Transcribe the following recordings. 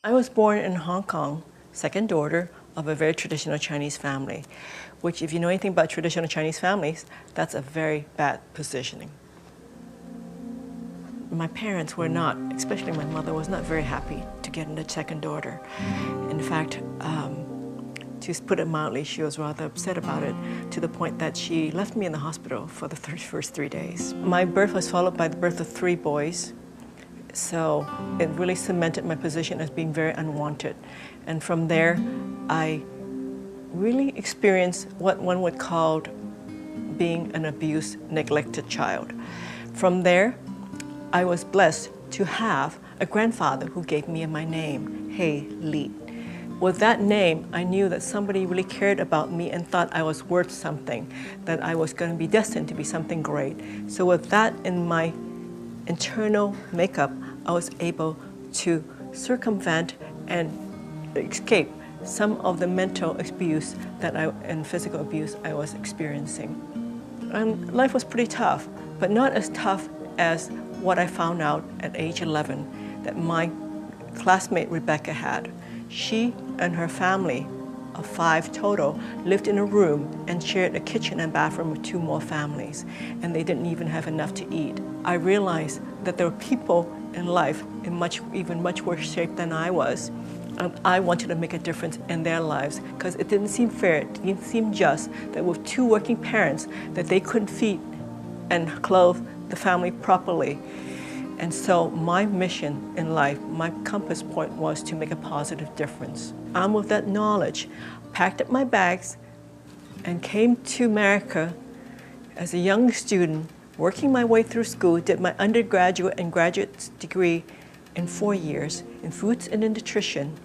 I was born in Hong Kong, second daughter of a very traditional Chinese family, which if you know anything about traditional Chinese families, that's a very bad positioning. My parents were not, especially my mother, was not very happy to get a second daughter. In fact, to put it mildly, she was rather upset about it to the point that she left me in the hospital for the first 3 days. My birth was followed by the birth of 3 boys. So it really cemented my position as being very unwanted. And from there, I really experienced what one would call being an abused, neglected child. From there, I was blessed to have a grandfather who gave me my name, Hey Li. With that name, I knew that somebody really cared about me and thought I was worth something, that I was going to be destined to be something great. So with that in my internal makeup, I was able to circumvent and escape some of the mental abuse and physical abuse I was experiencing. And life was pretty tough, but not as tough as what I found out at age 11 that my classmate Rebecca had. She and her family of 5 total lived in a room and shared a kitchen and bathroom with 2 more families, and they didn't even have enough to eat. I realized that there were people in life in even much worse shape than I was, and I wanted to make a difference in their lives because it didn't seem fair, it didn't seem just that with 2 working parents that they couldn't feed and clothe the family properly. And so my mission in life, my compass point was to make a positive difference. And with that knowledge, packed up my bags and came to America as a young student, working my way through school, did my undergraduate and graduate degree in 4 years in foods and in nutrition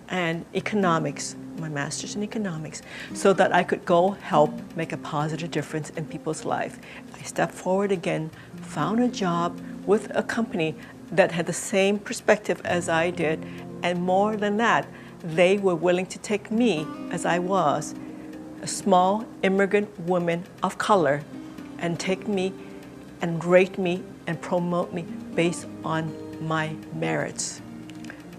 and economics, my master's in economics, so that I could go help make a positive difference in people's life. I stepped forward again, found a job with a company that had the same perspective as I did, and more than that, they were willing to take me as I was, a small immigrant woman of color, and take me and rate me and promote me based on my merits.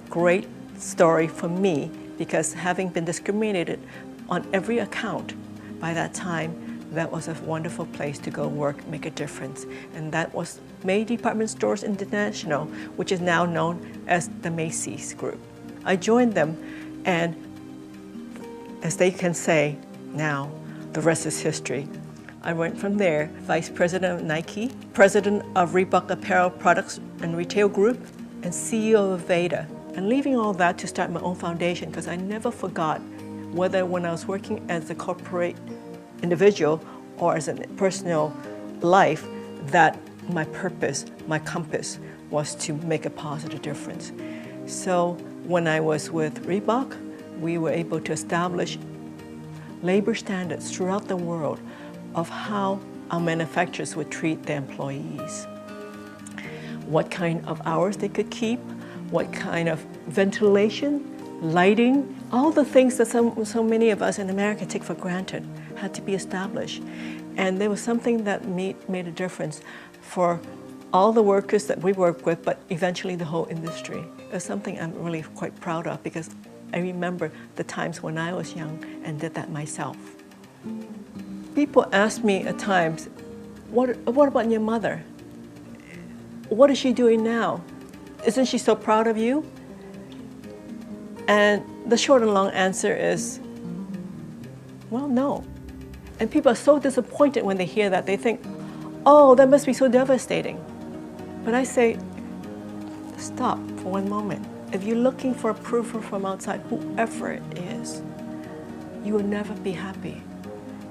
Great story for me, because having been discriminated on every account by that time, that was a wonderful place to go work, make a difference. And that was May Department Stores International, which is now known as the Macy's Group. I joined them, and as they can say now, the rest is history. I went from there, Vice President of Nike, President of Reebok Apparel Products and Retail Group, and CEO of Veda. And leaving all that to start my own foundation, because I never forgot whether when I was working as a corporate individual or as a personal life, that my purpose, my compass, was to make a positive difference. So when I was with Reebok, we were able to establish labor standards throughout the world of how our manufacturers would treat their employees, what kind of hours they could keep, what kind of ventilation, lighting, all the things that so many of us in America take for granted had to be established. And there was something that made a difference for all the workers that we work with, but eventually the whole industry. It's something I'm really quite proud of, because I remember the times when I was young and did that myself. People ask me at times, what about your mother? What is she doing now? Isn't she so proud of you? And the short and long answer is, well, no. And people are so disappointed when they hear that. They think, oh, that must be so devastating. But I say, stop for one moment. If you're looking for approval from outside, whoever it is, you will never be happy.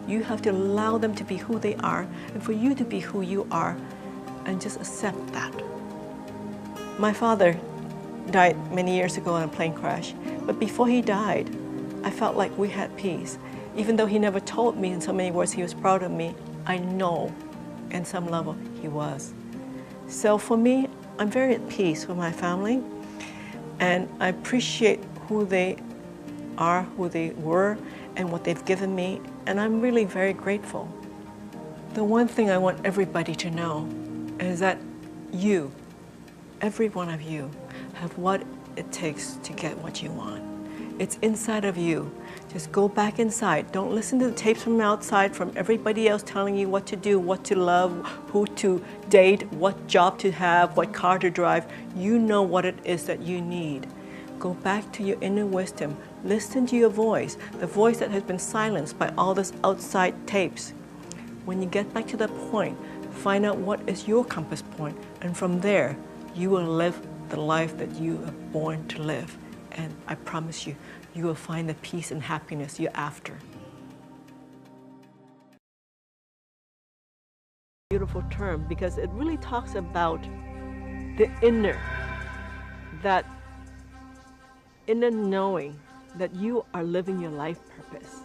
You have to allow them to be who they are, and for you to be who you are, and just accept that. My father died many years ago in a plane crash, but before he died, I felt like we had peace. Even though he never told me in so many words he was proud of me, I know in some level he was. So for me, I'm very at peace with my family, and I appreciate who they are, who they were, and what they've given me, and I'm really very grateful. The one thing I want everybody to know is that you, every one of you, have what it takes to get what you want. It's inside of you. Just go back inside. Don't listen to the tapes from outside, from everybody else telling you what to do, what to love, who to date, what job to have, what car to drive. You know what it is that you need. Go back to your inner wisdom. Listen to your voice, the voice that has been silenced by all this outside tapes. When you get back to that point, find out what is your compass point, and from there, you will live the life that you are born to live. And I promise you, you will find the peace and happiness you're after. Beautiful term, because it really talks about the inner, that inner knowing that you are living your life purpose,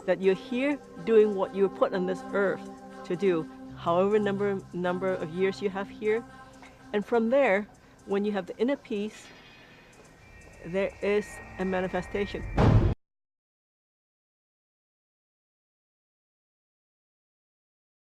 that you're here doing what you were put on this earth to do, however number of years you have here. And from there, when you have the inner peace, there is a manifestation.